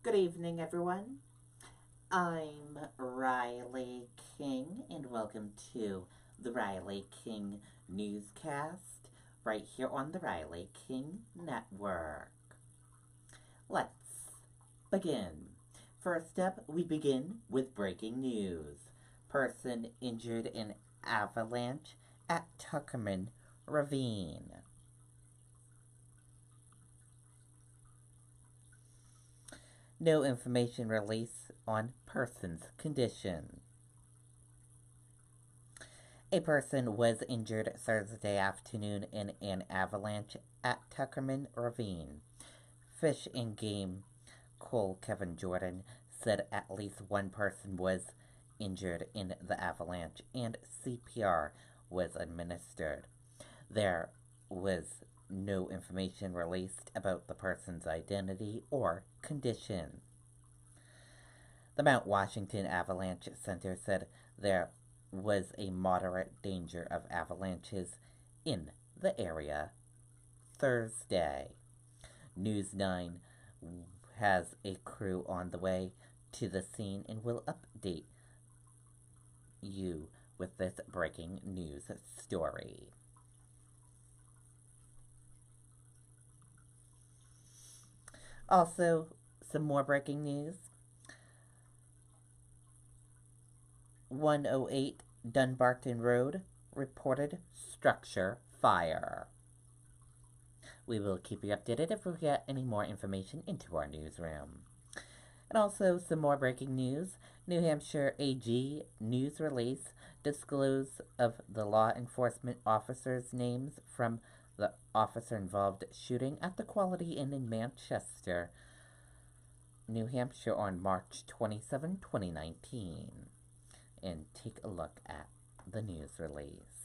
Good evening, everyone. I'm Riley King, and welcome to the Riley King Newscast right here on the Riley King Network. Let's begin. First up, we begin with breaking news. Person injured in avalanche at Tuckerman Ravine. No information released on person's condition. A person was injured Thursday afternoon in an avalanche at Tuckerman Ravine. Fish and Game Cole Kevin Jordan said at least one person was injured in the avalanche and CPR was administered. There was no information released about the person's identity or condition. The Mount Washington Avalanche Center said there was a moderate danger of avalanches in the area Thursday. News 9 has a crew on the way to the scene and will update you with this breaking news story. Also, some more breaking news. 108 Dunbarton Road reported structure fire. We will keep you updated if we get any more information into our newsroom. And also some more breaking news. New Hampshire AG news release disclosed of the law enforcement officers' names from the officer-involved shooting at the Quality Inn in Manchester, New Hampshire on March 27, 2019. And take a look at the news release.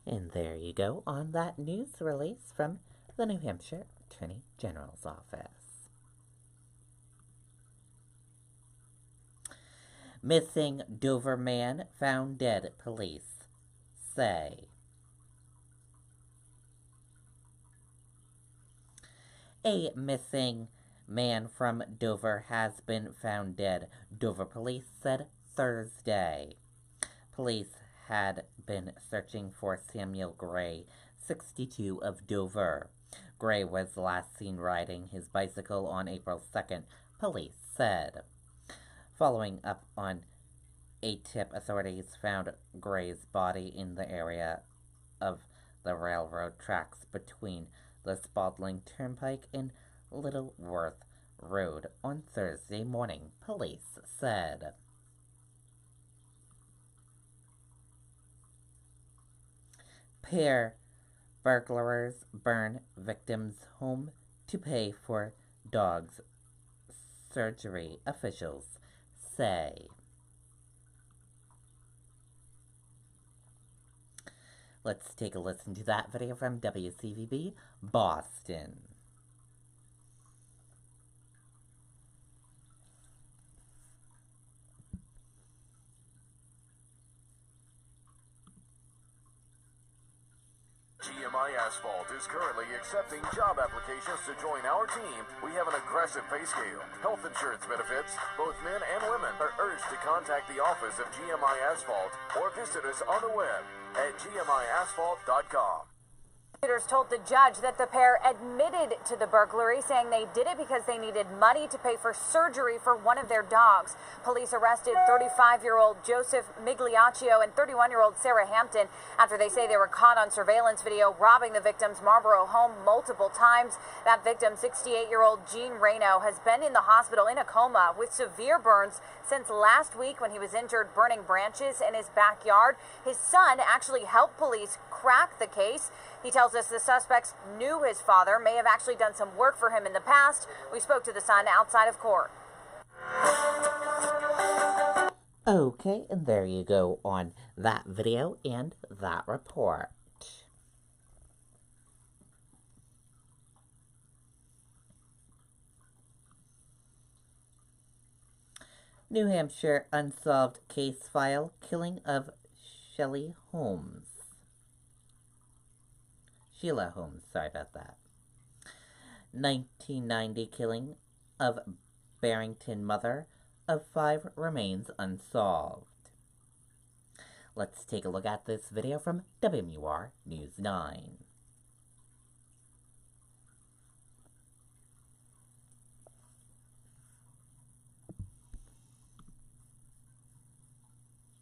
And there you go on that news release from the New Hampshire Attorney General's office. Missing Dover man found dead, police say. A missing man from Dover has been found dead, Dover police said Thursday. Police had been searching for Samuel Gray, 62, of Dover. Gray was last seen riding his bicycle on April 2nd, police said. Following up on a tip, authorities found Gray's body in the area of the railroad tracks between the Spalding Turnpike and Littleworth Road on Thursday morning, police said. Pair burglars burn victim's home to pay for dog's surgery, officials say. Let's take a listen to that video from WCVB Boston. GMI Asphalt is currently accepting job applications to join our team. We have an aggressive pay scale. Health insurance benefits. Both men and women are urged to contact the office of GMI Asphalt or visit us on the web at gmiasphalt.com. Prosecutors told the judge that the pair admitted to the burglary, saying they did it because they needed money to pay for surgery for one of their dogs. Police arrested 35-year-old Joseph Migliaccio and 31-year-old Sarah Hampton after they say they were caught on surveillance video robbing the victim's Marlboro home multiple times. That victim, 68-year-old Gene Reno, has been in the hospital in a coma with severe burns since last week when he was injured burning branches in his backyard. His son actually helped police crack the case. He tells us the suspects knew his father, may have actually done some work for him in the past. We spoke to the son outside of court. Okay, and there you go on that video and that report. New Hampshire unsolved case file killing of Sheila Holmes. Sorry about that. 1990 killing of Barrington mother of 5 remains unsolved. Let's take a look at this video from WMUR News 9.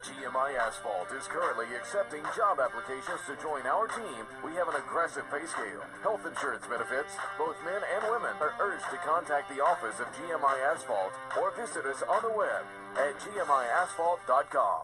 GMI Asphalt is currently accepting job applications to join our team. We have an aggressive pay scale. Health insurance benefits. Both men and women are urged to contact the office of GMI Asphalt or visit us on the web at gmiasphalt.com.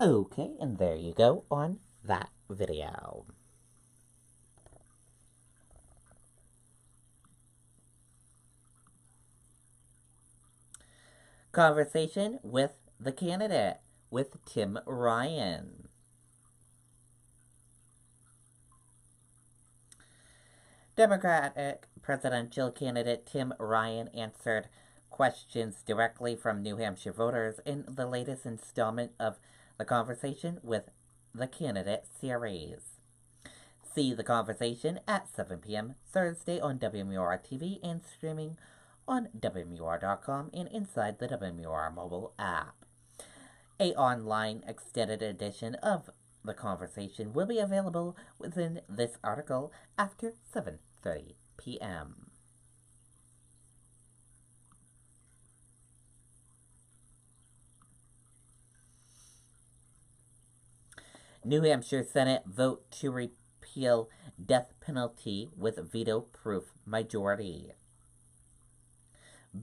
Okay, and there you go on that video. Conversation with the candidate with Tim Ryan. Democratic presidential candidate Tim Ryan answered questions directly from New Hampshire voters in the latest installment of the Conversation with the Candidate series. See the conversation at 7 p.m. Thursday on WMUR TV and streaming on WMUR.com and inside the WMUR mobile app. An online extended edition of the conversation will be available within this article after 7:30 p.m. New Hampshire Senate vote to repeal death penalty with veto-proof majority.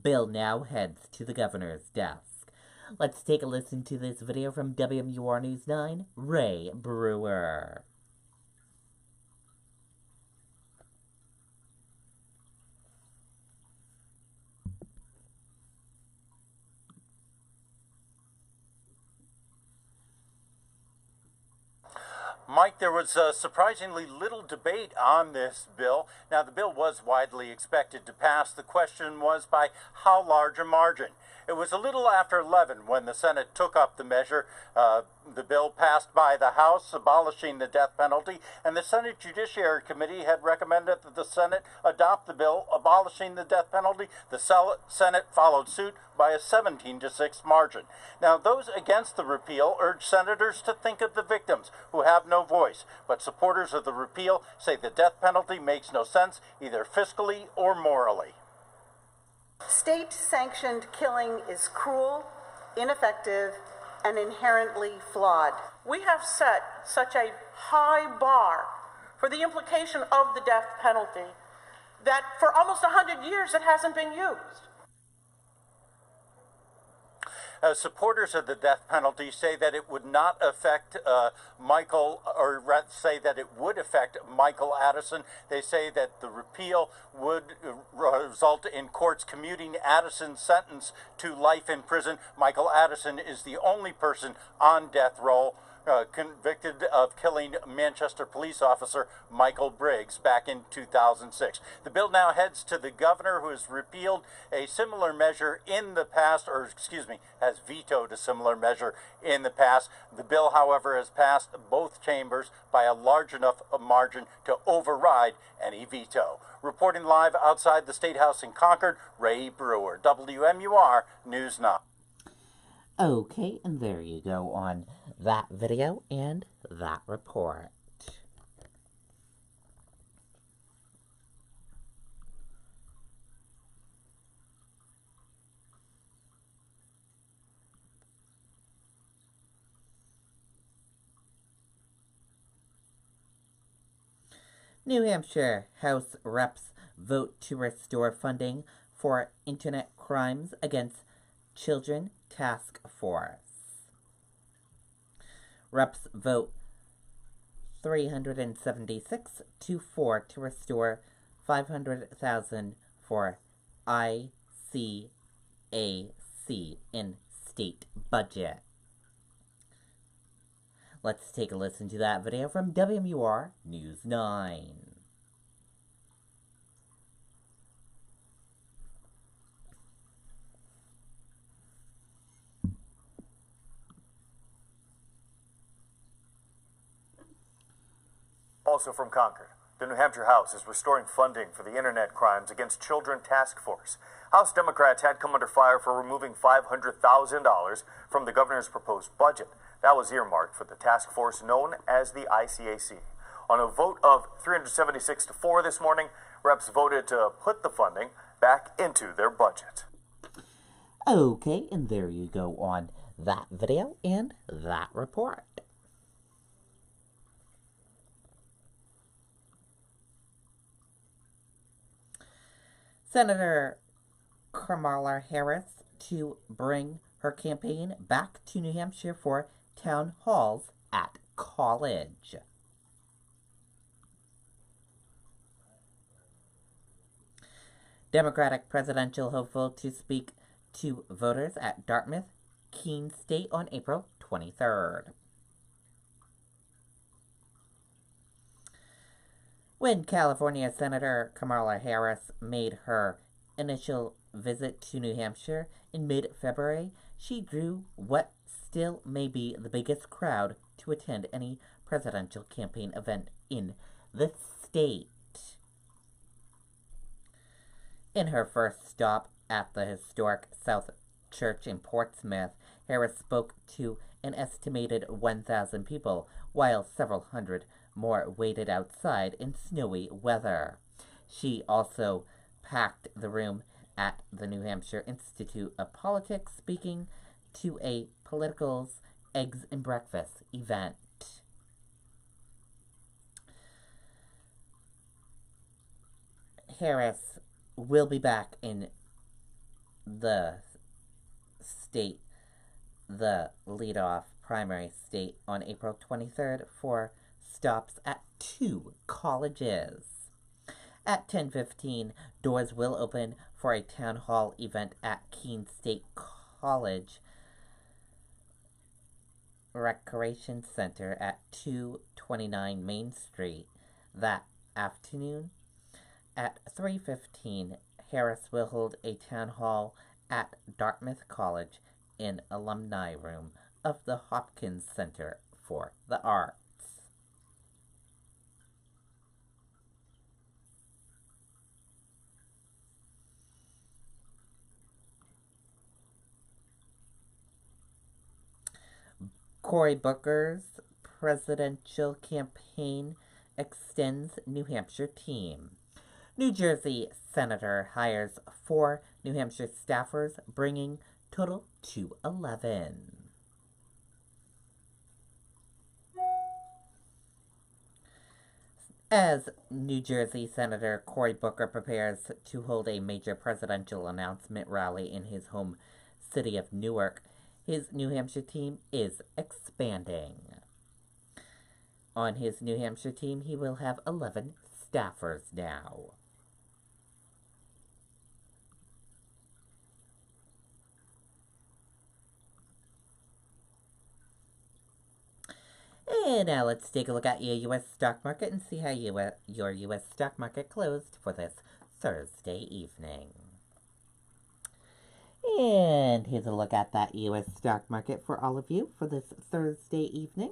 Bill now heads to the governor's desk. Let's take a listen to this video from WMUR News 9, Ray Brewer. Mike, there was surprisingly little debate on this bill. Now, the bill was widely expected to pass. The question was by how large a margin? It was a little after 11 when the Senate took up the measure. The bill passed by the House, abolishing the death penalty, and the Senate Judiciary Committee had recommended that the Senate adopt the bill abolishing the death penalty. The Senate followed suit by a 17-6 margin. Now, those against the repeal urge senators to think of the victims who have no voice, but supporters of the repeal say the death penalty makes no sense, either fiscally or morally. State-sanctioned killing is cruel, ineffective, and inherently flawed. We have set such a high bar for the implication of the death penalty that for almost 100 years it hasn't been used. Supporters of the death penalty say that it would not affect say that it would affect Michael Addison. They say that the repeal would result in courts commuting Addison's sentence to life in prison. Michael Addison is the only person on death row convicted of killing Manchester police officer Michael Briggs back in 2006. The bill now heads to the governor, who has repealed a similar measure in the past, has vetoed a similar measure in the past. The bill, however, has passed both chambers by a large enough margin to override any veto. Reporting live outside the State House in Concord, Ray Brewer, WMUR News 9. Okay, and there you go on that video and that report. New Hampshire House Reps vote to restore funding for Internet Crimes Against Children Task Force. Reps vote 376 to 4 to restore 500,000 for ICAC in state budget. Let's take a listen to that video from WMUR News 9. Also from Concord, the New Hampshire House is restoring funding for the Internet Crimes Against Children Task Force. House Democrats had come under fire for removing $500,000 from the governor's proposed budget. That was earmarked for the task force known as the ICAC. On a vote of 376 to 4 this morning, reps voted to put the funding back into their budget. Okay, and there you go on that video and that report. Senator Kamala Harris to bring her campaign back to New Hampshire for town halls at college. Democratic presidential hopeful to speak to voters at Dartmouth, Keene State on April 23rd. When California Senator Kamala Harris made her initial visit to New Hampshire in mid-February, she drew what still may be the biggest crowd to attend any presidential campaign event in the state. In her first stop at the historic South Church in Portsmouth, Harris spoke to an estimated 1,000 people, while several hundred more waited outside in snowy weather. She also packed the room at the New Hampshire Institute of Politics, speaking to a Politicals Eggs and Breakfast event. Harris will be back in the state, the leadoff primary state, on April 23rd for stops at 2 colleges. At 10:15, doors will open for a town hall event at Keene State College Recreation Center at 229 Main Street. That afternoon, at 3:15, Harris will hold a town hall at Dartmouth College in Alumni Room of the Hopkins Center for the Arts. Cory Booker's presidential campaign extends New Hampshire team. New Jersey senator hires 4 New Hampshire staffers, bringing total to 11. As New Jersey Senator Cory Booker prepares to hold a major presidential announcement rally in his home city of Newark, his New Hampshire team is expanding. On his New Hampshire team, he will have 11 staffers now. And now let's take a look at your U.S. stock market and see how your U.S. stock market closed for this Thursday evening. And here's a look at that U.S. stock market for all of you for this Thursday evening.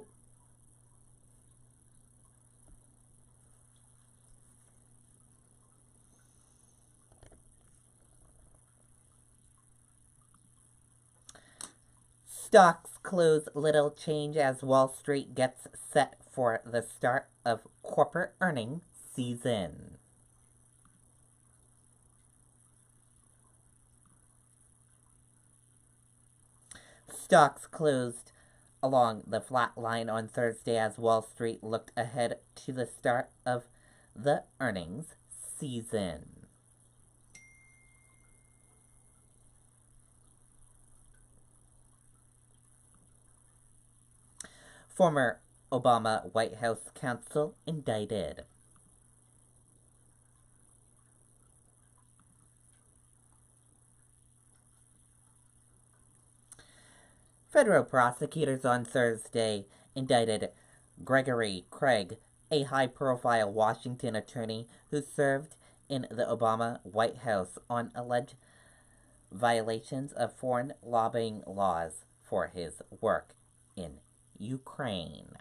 Stocks close little change as Wall Street gets set for the start of corporate earnings season. Stocks closed along the flat line on Thursday as Wall Street looked ahead to the start of the earnings season. Former Obama White House counsel indicted. Federal prosecutors on Thursday indicted Gregory Craig, a high-profile Washington attorney who served in the Obama White House on alleged violations of foreign lobbying laws for his work in Ukraine.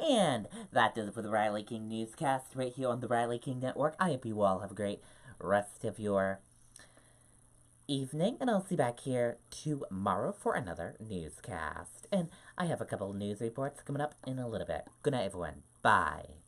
And that does it for the Riley King Newscast right here on the Riley King Network. I hope you all have a great rest of your evening, and I'll see you back here tomorrow for another newscast. And I have a couple of news reports coming up in a little bit. Good night, everyone. Bye.